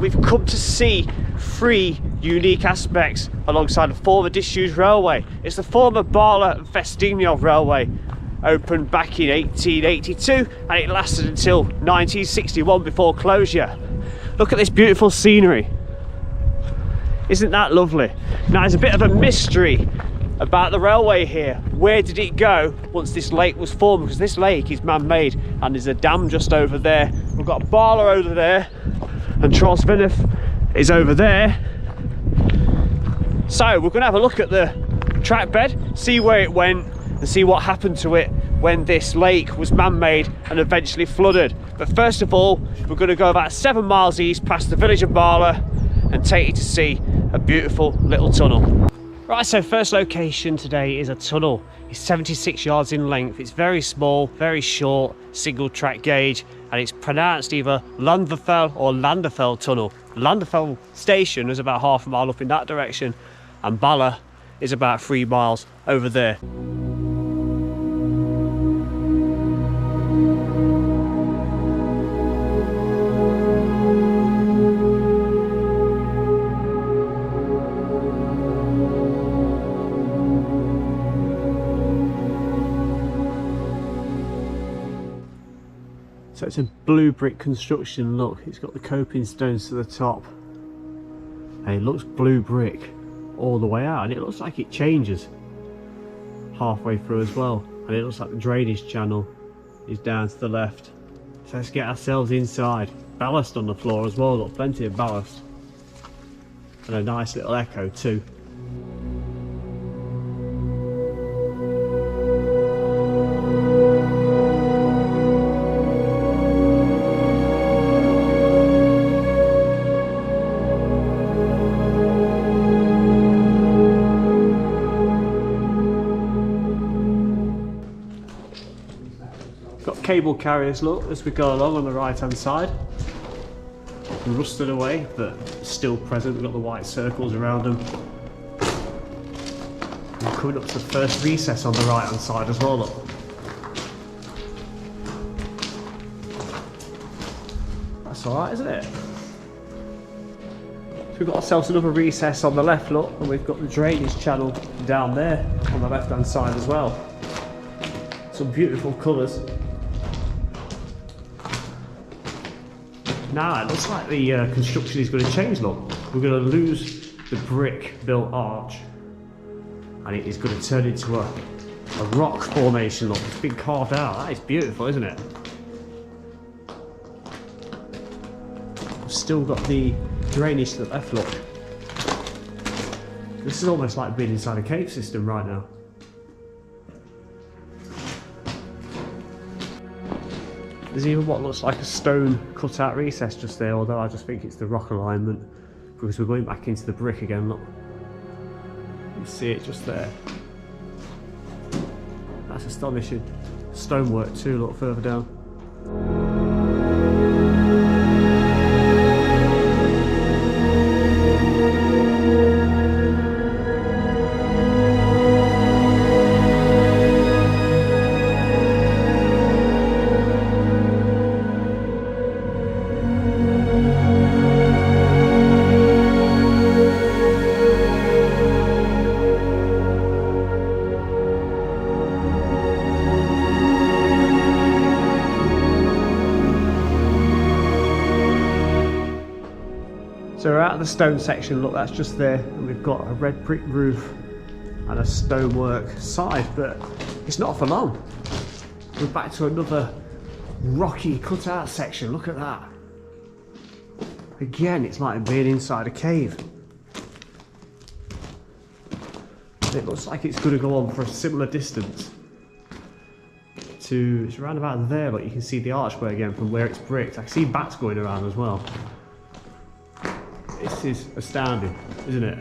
we've come to see three unique aspects alongside the former disused railway. It's the former Bala Ffestiniog Railway, opened back in 1882, and it lasted until 1961 before closure. Look at this beautiful scenery. Isn't that lovely? Now, there's a bit of a mystery about the railway here. Where did it go once this lake was formed? Because this lake is man-made, and there's a dam just over there. We've got Bala over there, and Cwm is over there. So we're going to have a look at the track bed, see where it went, and see what happened to it when this lake was man-made and eventually flooded. But first of all, we're going to go about 7 miles east past the village of Bala and take you to see a beautiful little tunnel. Right, so first location today is a tunnel. It's 76 yards in length. It's very small, very short, single track gauge, and it's pronounced either Llanderfel or Llanderfel Tunnel. Llanderfel station is about half a mile up in that direction, and Bala is about 3 miles over there. So it's a blue brick construction. Look, it's got the coping stones to the top, and it looks blue brick all the way out, and it looks like it changes halfway through as well, and it looks like the drainage channel is down to the left. So let's get ourselves inside. Ballast on the floor as well. Look, plenty of ballast, and a nice little echo too. Got cable carriers, look, as we go along on the right hand side. Rusted away, but still present. We've got the white circles around them. We're coming up to the first recess on the right hand side as well, look. That's alright, isn't it? So we've got ourselves another recess on the left, look, and we've got the drainage channel down there on the left hand side as well. Some beautiful colours. Now it looks like the construction is going to change, look. We're going to lose the brick built arch, and it is going to turn into a rock formation, look. It's been carved out. That is beautiful, isn't it? We've still got the drainage to the left, look. This is almost like being inside a cave system right now. There's even what looks like a stone cut out recess just there, although I just think it's the rock alignment, because we're going back into the brick again, look. You see it just there. That's astonishing. Stonework too, look, further down. So we're out of the stone section, look, that's just there, and we've got a red brick roof and a stonework side, but it's not for long. We're back to another rocky cut out section, look at that. Again, it's like being inside a cave. It looks like it's going to go on for a similar distance to, it's around about there, but you can see the archway again from where it's bricked. I can see bats going around as well. This is astounding, isn't it?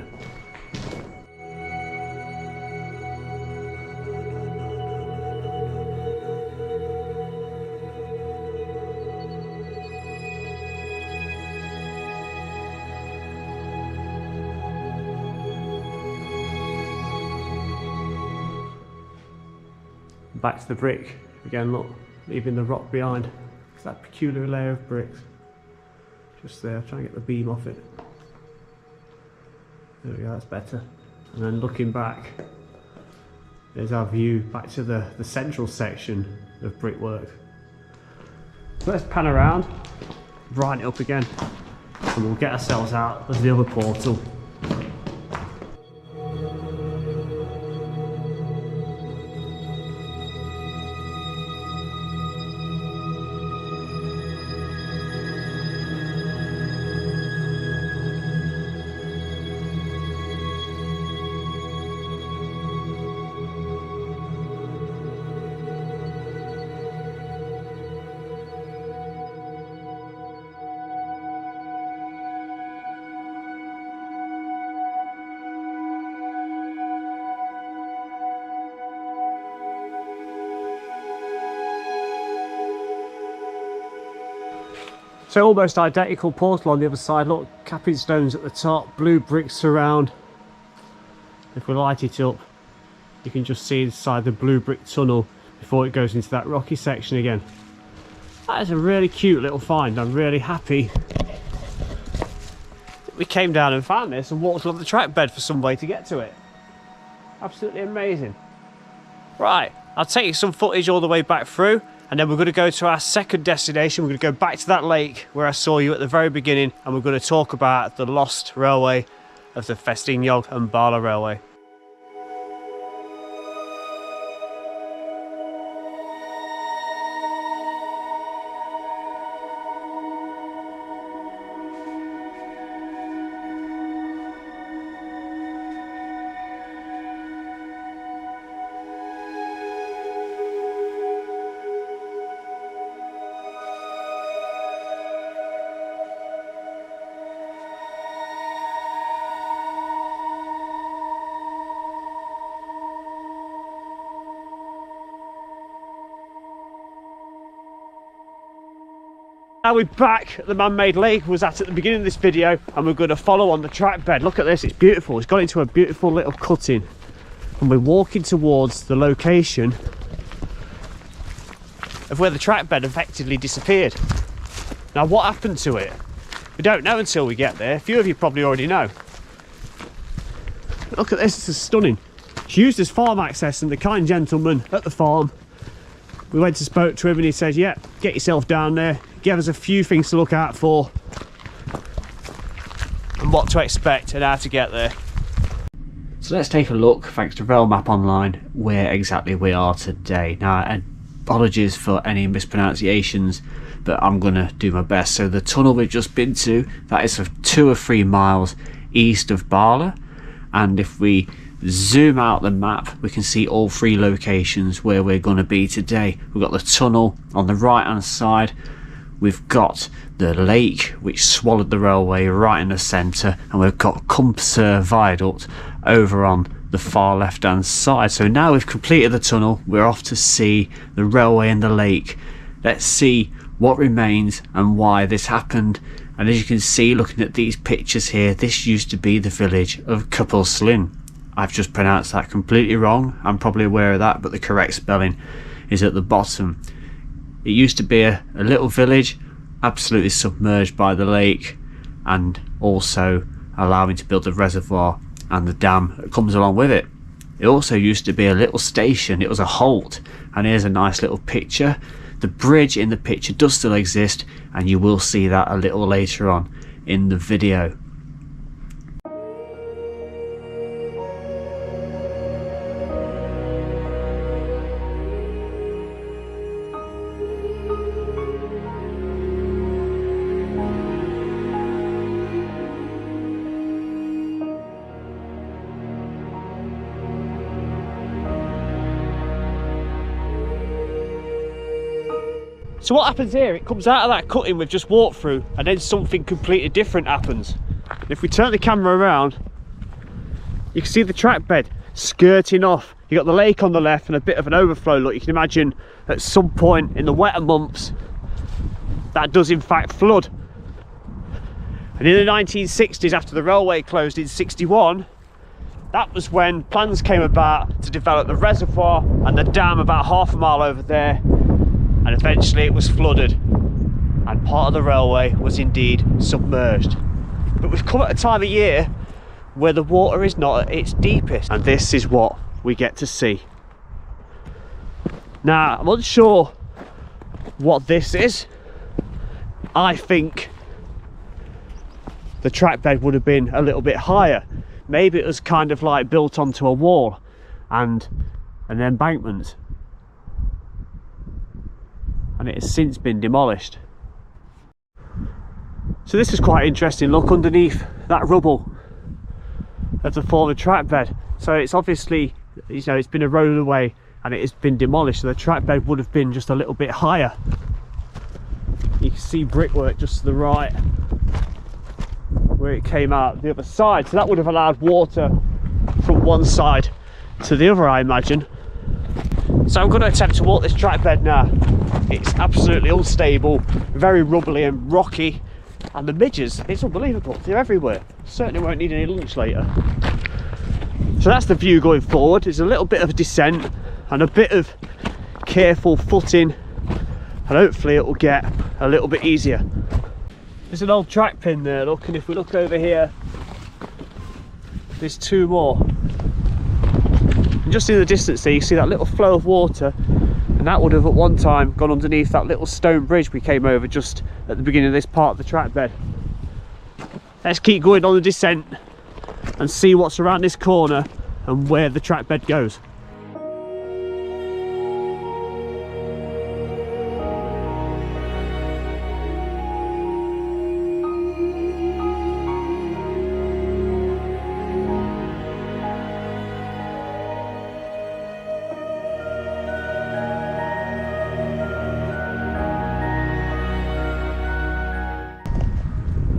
Back to the brick again, look, leaving the rock behind. It's that peculiar layer of bricks. just there. Try and get the beam off it. There we go, that's better. And then looking back, there's our view back to the central section of brickwork. So let's pan around, brighten it up again, and we'll get ourselves out of the other portal. So almost identical portal on the other side. Look, capping stones at the top, blue bricks surround. If we light it up, you can just see inside the blue brick tunnel before it goes into that rocky section again. That is a really cute little find. I'm really happy that we came down and found this and walked along the track bed for some way to get to it. Absolutely amazing. Right, I'll take you some footage all the way back through, and then we're going to go to our second destination. We're going to go back to that lake where I saw you at the very beginning, and we're going to talk about the lost railway of the Ffestiniog and Bala Railway. Now we're back at the man-made lake we was at the beginning of this video, and we're going to follow on the track bed. Look at this, it's beautiful. It's got into a beautiful little cutting, and we're walking towards the location of where the track bed effectively disappeared. Now what happened to it? We don't know until we get there. A few of you probably already know. But look at this, this is stunning. It's used as farm access, and the kind gentleman at the farm, we went and spoke to him, and he said, yeah, get yourself down there. Give us a few things to look out for and what to expect and how to get there. So let's take a look, thanks to Rail Map Online, where exactly we are today. Now, apologies for any mispronunciations, but I'm going to do my best. So the tunnel we've just been to, that is 2 or 3 miles east of Bala, and if we zoom out the map, we can see all 3 locations where we're going to be today. We've got the tunnel on the right hand side. We've got the lake which swallowed the railway right in the centre, and we've got Cwm Prysor Viaduct over on the far left hand side. So now we've completed the tunnel, we're off to see the railway and the lake. Let's see what remains and why this happened. And as you can see, looking at these pictures here, this used to be the village of Cwm Celyn. I've just pronounced that completely wrong, I'm probably aware of that, but the correct spelling is at the bottom. It used to be a little village, absolutely submerged by the lake, and also allowing to build the reservoir and the dam that comes along with it. It also used to be a little station, it was a halt, and here's a nice little picture. The bridge in the picture does still exist, and you will see that a little later on in the video. So what happens here, it comes out of that cutting we've just walked through, and then something completely different happens. If we turn the camera around, you can see the track bed skirting off. You've got the lake on the left and a bit of an overflow. Look, you can imagine at some point in the wetter months, that does in fact flood. And in the 1960s, after the railway closed in '61, that was when plans came about to develop the reservoir and the dam about half a mile over there, and eventually it was flooded. and part of the railway was indeed submerged. But we've come at a time of year where the water is not at its deepest, and this is what we get to see. Now, I'm unsure what this is. I think the track bed would have been a little bit higher. Maybe it was kind of like built onto a wall and an embankment, and it has since been demolished. So this is quite interesting. Look underneath that rubble of the former track bed. So it's obviously, you know, it's been eroded away and it has been demolished, so the track bed would have been just a little bit higher. You can see brickwork just to the right where it came out the other side, so that would have allowed water from one side to the other, I imagine. So I'm going to attempt to walk this track bed now. It's absolutely unstable, very rubbly and rocky, and the midges, it's unbelievable, they're everywhere. Certainly won't need any lunch later. So that's the view going forward. There's a little bit of a descent and a bit of careful footing, and hopefully it will get a little bit easier. There's an old track pin there, look, and if we look over here, there's two more. And just in the distance there, you see that little flow of water, and that would have at one time gone underneath that little stone bridge we came over just at the beginning of this part of the track bed. Let's keep going on the descent and see what's around this corner and where the track bed goes.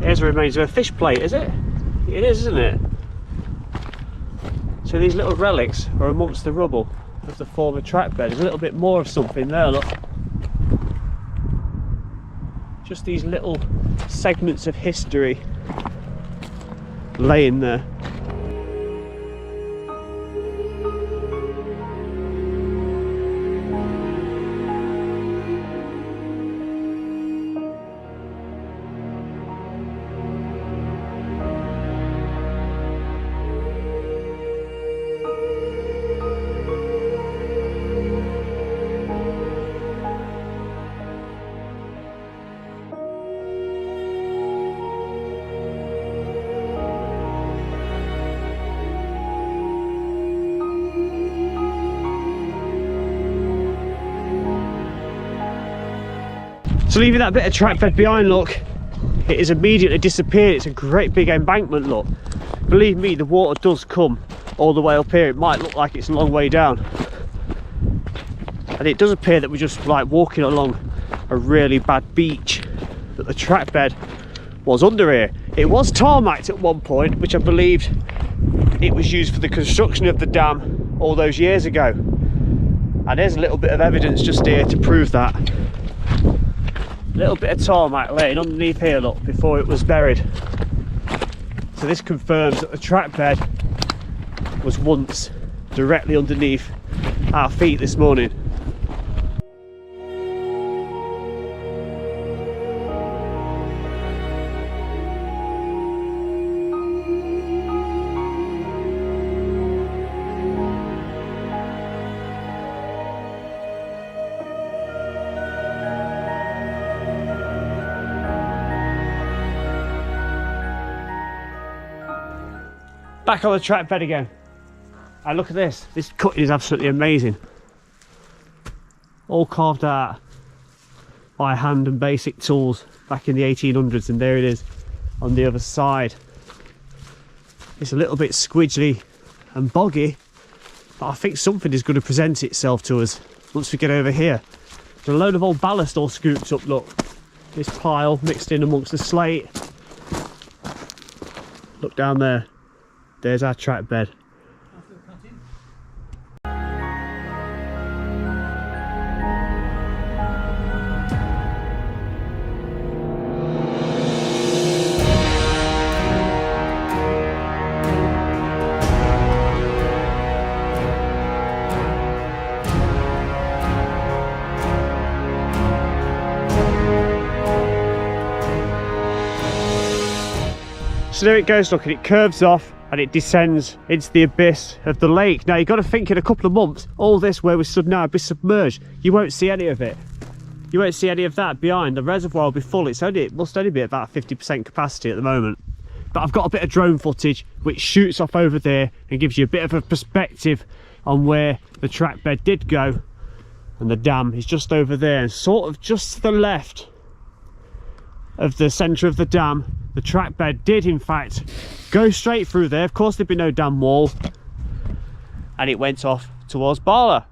Here's the remains of a fish plate, is it? It is, isn't it? So these little relics are amongst the rubble of the former track bed. There's a little bit more of something there, look. Just these little segments of history laying there. So leaving that bit of track bed behind, look, it has immediately disappeared. It's a great big embankment, look. Believe me, the water does come all the way up here. It might look like it's a long way down. And it does appear that we're just like walking along a really bad beach, that the track bed was under here. It was tarmacked at one point, which I believed it was used for the construction of the dam all those years ago. And there's a little bit of evidence just here to prove that. A little bit of tarmac laying underneath here, look, before it was buried. So this confirms that the track bed was once directly underneath our feet this morning. Back on the track bed again, and look at this. This cutting is absolutely amazing. All carved out by hand and basic tools back in the 1800s, and there it is on the other side. It's a little bit squidgy and boggy, but I think something is going to present itself to us once we get over here. There's a load of old ballast all scooped up, look. This pile mixed in amongst the slate. Look down there. There's our track bed. So there it goes, look, and it curves off and it descends into the abyss of the lake. Now you've got to think, in a couple of months, all this where we stood now will be submerged. You won't see any of it. You won't see any of that behind. The reservoir will be full. It must only be at about 50% capacity at the moment. But I've got a bit of drone footage which shoots off over there and gives you a bit of a perspective on where the track bed did go. And the dam is just over there, and sort of just to the left of the centre of the dam, the track bed did in fact go straight through there. Of course there'd be no dam wall, and it went off towards Bala.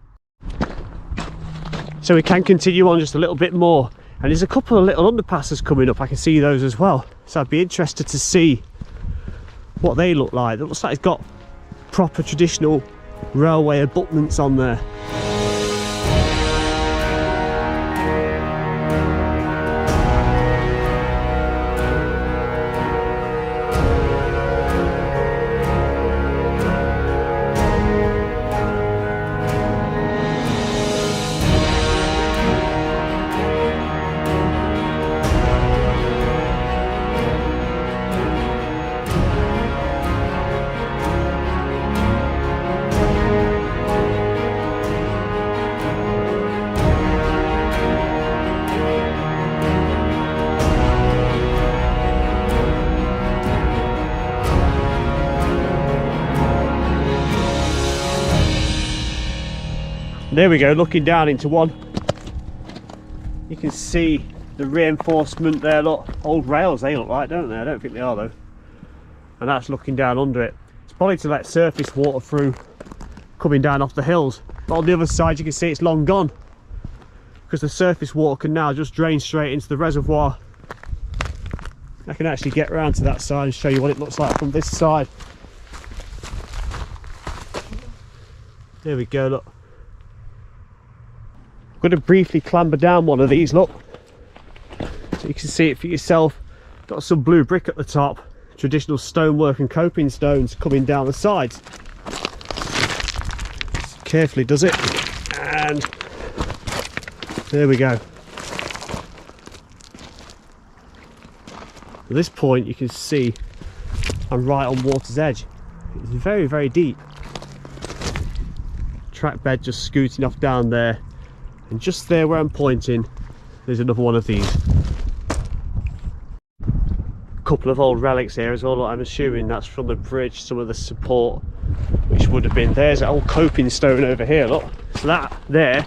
So we can continue on just a little bit more, and there's a couple of little underpasses coming up. I can see those as well, so I'd be interested to see what they look like. It looks like it's got proper traditional railway abutments on there. There we go, looking down into one. You can see the reinforcement there, look. Old rails they look like, don't they? I don't think they are though. And that's looking down under it. It's probably to let surface water through coming down off the hills. But on the other side you can see it's long gone, because the surface water can now just drain straight into the reservoir. I can actually get around to that side and show you what it looks like from this side. There we go, look. I'm going to briefly clamber down one of these, look, so you can see it for yourself. Got some blue brick at the top, traditional stonework and coping stones coming down the sides. Carefully does it, and there we go. At this point you can see I'm right on water's edge. It's very, very deep. Track bed just scooting off down there. And just there where I'm pointing, there's another one of these. A couple of old relics here as well. I'm assuming that's from the bridge, some of the support which would have been. There's that old coping stone over here, look. So that there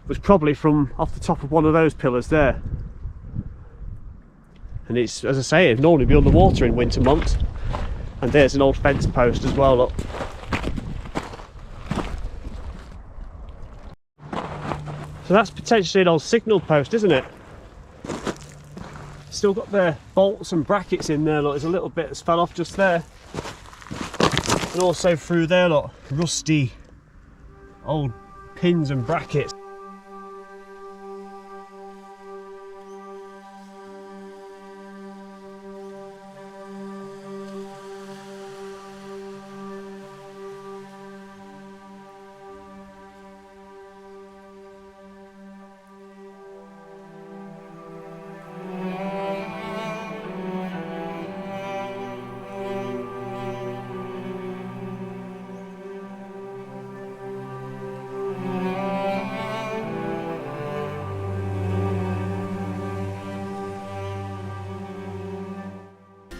was probably from off the top of one of those pillars there. And it's, as I say, it'd normally be underwater in winter months. And there's an old fence post as well, look. So that's potentially an old signal post, isn't it? Still got the bolts and brackets in there, look. There's a little bit that's fell off just there. And also through there, look, rusty old pins and brackets.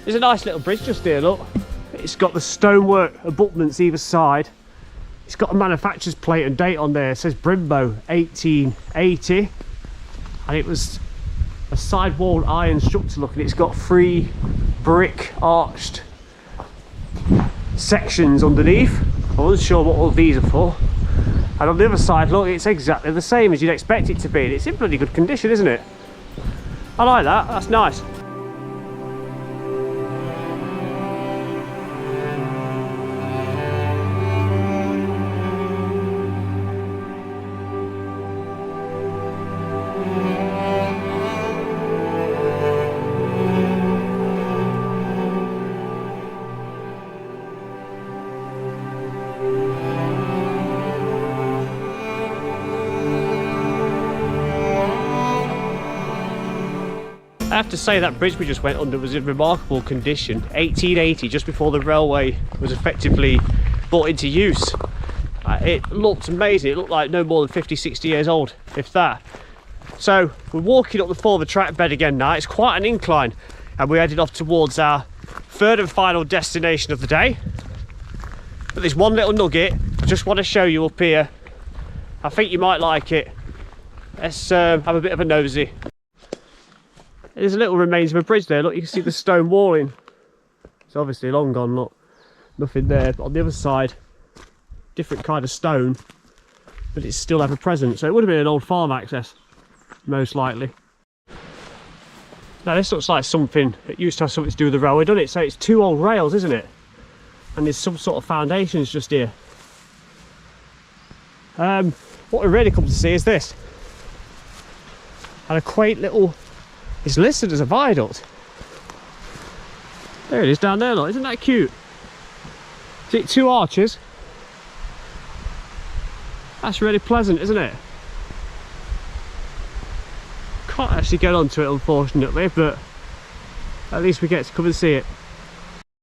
There's a nice little bridge just here, look. It's got the stonework abutments either side. It's got a manufacturer's plate and date on there. It says Brimbo 1880. And it was a side-walled iron structure, look, and it's got 3 brick arched sections underneath. I wasn't sure what all these are for. And on the other side, look, it's exactly the same as you'd expect it to be. And it's in pretty good condition, isn't it? I like that, that's nice. I have to say that bridge we just went under was in remarkable condition. 1880, just before the railway was effectively brought into use. It looked amazing. It looked like no more than 50, 60 years old, if that. So we're walking up the former track bed again now. It's quite an incline, and we're heading off towards our third and final destination of the day. But there's one little nugget I just want to show you up here. I think you might like it. Let's have a bit of a nosy. There's a little remains of a bridge there. Look, you can see the stone walling. It's obviously long gone, look. Nothing there. But on the other side, different kind of stone, but it's still ever present. So it would have been an old farm access, most likely. Now this looks like something that used to have something to do with the railway, doesn't it? So it's two old rails, isn't it? And there's some sort of foundations just here. What we really come to see is this. And a quaint little, it's listed as a viaduct. There it is down there, look. Isn't that cute? Is it two arches? That's really pleasant, isn't it? Can't actually get onto it, unfortunately, but at least we get to come and see it.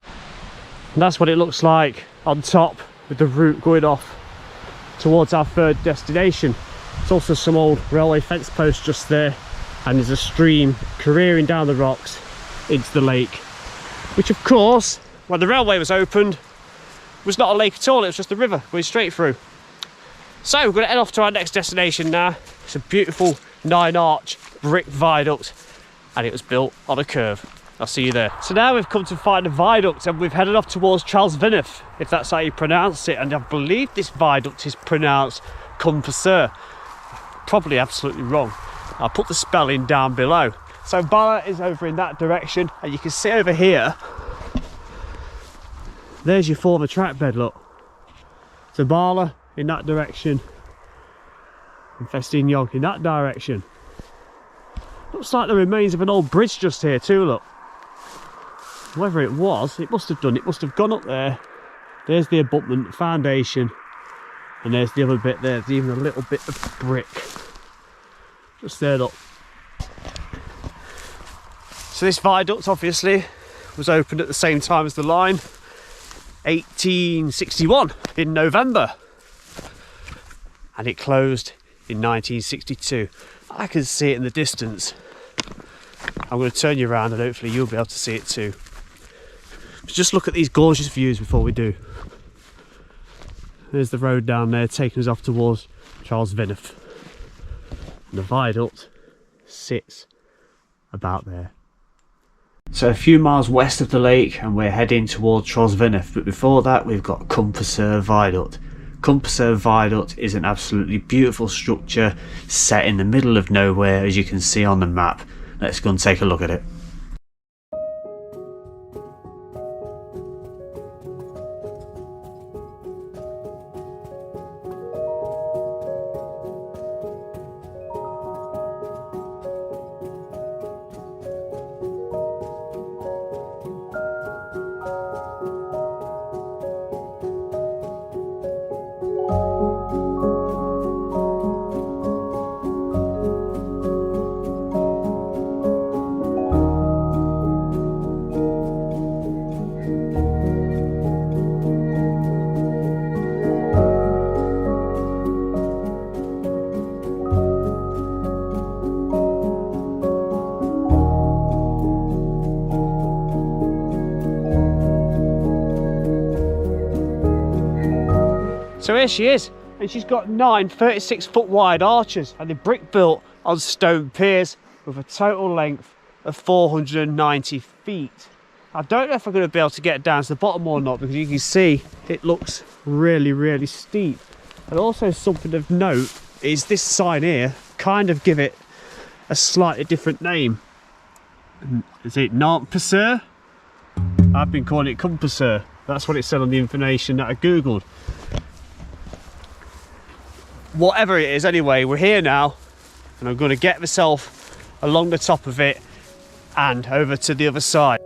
And that's what it looks like on top, with the route going off towards our third destination. There's also some old railway fence posts just there, and there's a stream careering down the rocks into the lake, which of course, when the railway was opened, was not a lake at all. It was just a river going straight through. So we're going to head off to our next destination now. It's a beautiful 9-arch brick viaduct, and it was built on a curve. I'll see you there. So now we've come to find a viaduct, and we've headed off towards Cwm Prysor, if that's how you pronounce it. And I believe this viaduct is pronounced Cwn Prysor. Probably absolutely wrong. I'll put the spelling down below. So Bala is over in that direction, and you can see over here, there's your former track bed, look. So Bala in that direction, and Ffestiniog in that direction. Looks like the remains of an old bridge just here too, look. Whether it was, it must have done, it must have gone up there. There's the abutment, foundation, and there's the other bit there. There's even a little bit of brick just there, look. So this viaduct obviously was opened at the same time as the line, 1861 in November, and it closed in 1962. I can see it in the distance. I'm going to turn you around and hopefully you'll be able to see it too. But just look at these gorgeous views before we do. There's the road down there taking us off towards Cwm Prysor. And the viaduct sits about there. So a few miles west of the lake, and we're heading towards Cwm Prysor. But before that, we've got Cwm Prysor Viaduct. Cwm Prysor Viaduct is an absolutely beautiful structure set in the middle of nowhere, as you can see on the map. Let's go and take a look at it. So here she is, and she's got 9 36-foot wide arches, and they're brick built on stone piers with a total length of 490 feet. I don't know if I'm going to be able to get down to the bottom or not, because you can see it looks really steep. And also something of note is this sign here kind of give it a slightly different name. Is it Llyn Celyn? I've been calling it Cwm Prysor. That's what it said on the information that I googled. Whatever it is, anyway, we're here now, and I'm going to get myself along the top of it and over to the other side.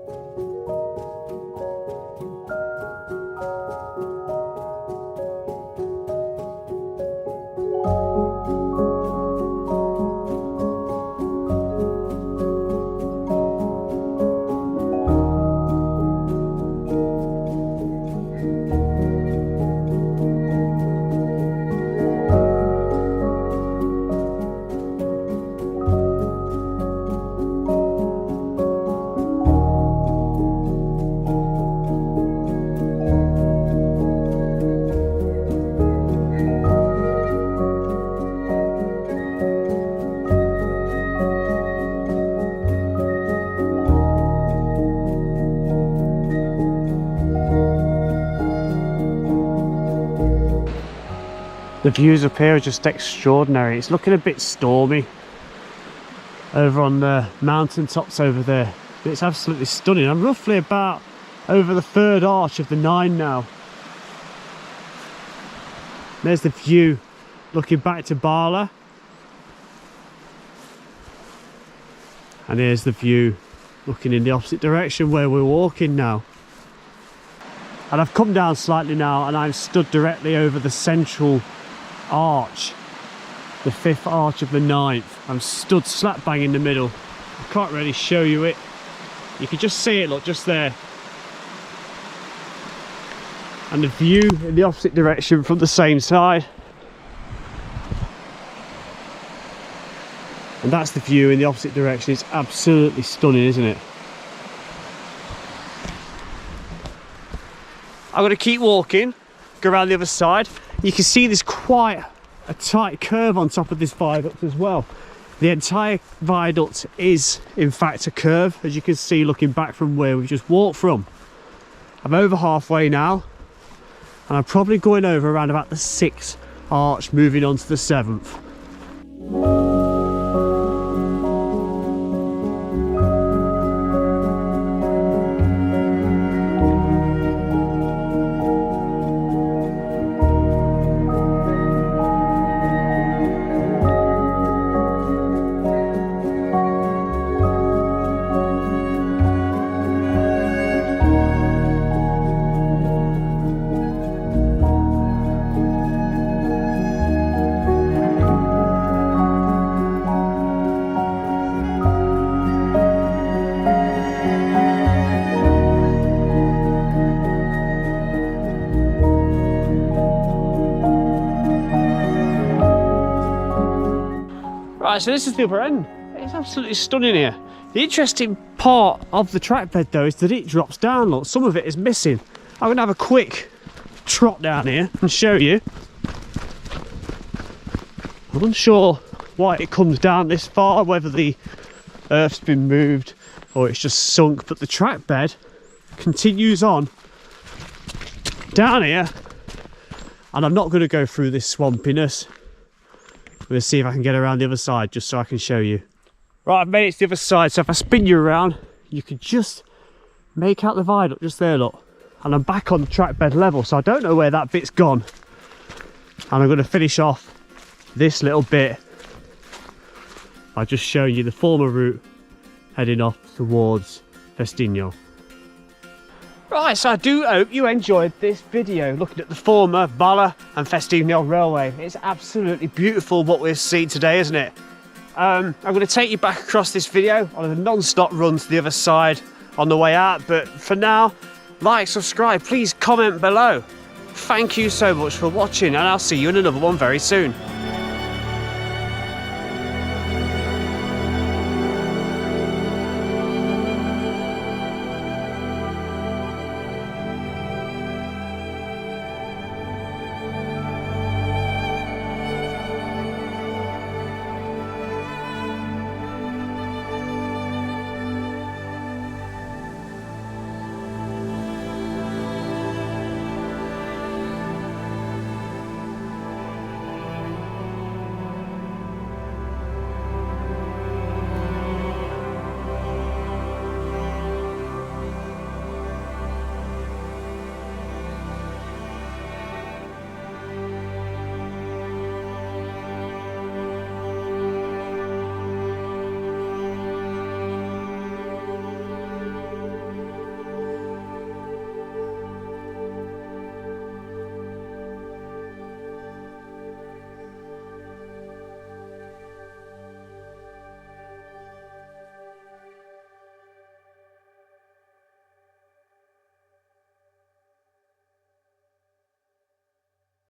The views up here are just extraordinary. It's looking a bit stormy over on the mountain tops over there. But it's absolutely stunning. I'm roughly about over the third arch of the 9 now. There's the view looking back to Bala. And here's the view looking in the opposite direction where we're walking now. And I've come down slightly now and I'm stood directly over the central arch, the 5th arch of the 9th. I'm stood slap bang in the middle. I can't really show you it. You can just see it, look, just there. And the view in the opposite direction from the same side. And that's the view in the opposite direction. It's absolutely stunning, isn't it? I'm going to keep walking, go around the other side. You can see there's quite a tight curve on top of this viaduct as well. The entire viaduct is in fact a curve, as you can see looking back from where we've just walked from. I'm over halfway now, and I'm probably going over around about the 6th arch, moving on to the 7th. Right, so this is the upper end. It's absolutely stunning here. The interesting part of the track bed though is that it drops down, look, some of it is missing. I'm gonna have a quick trot down here and show you. I'm unsure why it comes down this far, whether the earth's been moved or it's just sunk, but the track bed continues on down here, and I'm not going to go through this swampiness. I'm going to see if I can get around the other side just so I can show you. Right, I've made it to the other side, so if I spin you around, you can just make out the viaduct just there, look. And I'm back on the track bed level, so I don't know where that bit's gone. And I'm going to finish off this little bit by just showing you the former route heading off towards Ffestiniog. Right, so I do hope you enjoyed this video looking at the former Bala Ffestiniog Railway. It's absolutely beautiful what we've seen today, isn't it? I'm going to take you back across this video on a non-stop run to the other side on the way out, but for now, like, subscribe, please comment below. Thank you so much for watching, and I'll see you in another one very soon.